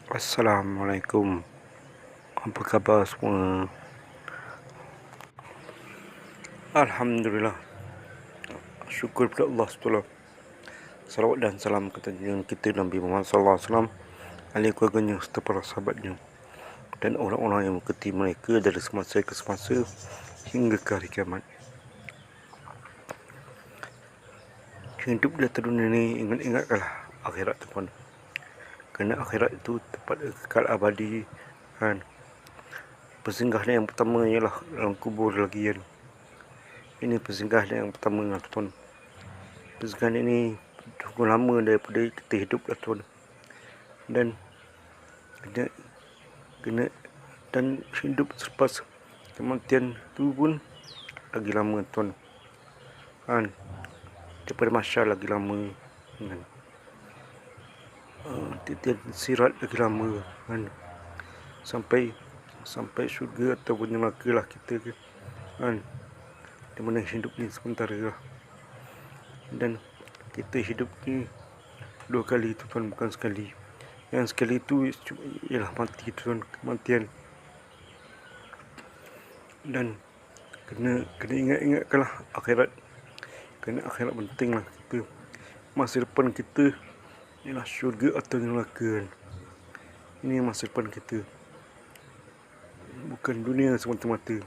Assalamualaikum. Apa khabar semua? Alhamdulillah. Syukur kepada Allah SWT. Salawat dan salam kepada kita Nabi Muhammad SAW, ahli keluarganya serta para sahabatnya dan orang-orang yang mengikuti mereka dari semasa ke semasa hingga ke hari kiamat. Hidup di atas dunia ini, ingatkanlah akhirat tuan. Kerana akhirat itu tempat kekal abadi kan. Persinggahan yang pertama ialah dalam kubur lagi kan. Ini persinggahan yang pertama tuan. Persinggahan ini cukup lama daripada kita hidup lah tuan. Dan dan hidup selepas kematian itu pun lagi lama tuan kan. Daripada mahsyar lagi lama kan. Titian sirat lagi lama kan. Sampai syurga ataupun neraka lah kita kan. Di mana hidup ni sementara lah. Dan kita hidup ni 2 kali tuan, bukan sekali. Yang sekali itu ialah mati tuan, kematian. Dan kena ingatkanlah akhirat. Kerana akhirat penting lah kita. Masa depan kita ialah syurga atau neraka kan. Ini masa depan kita, bukan dunia semata-mata.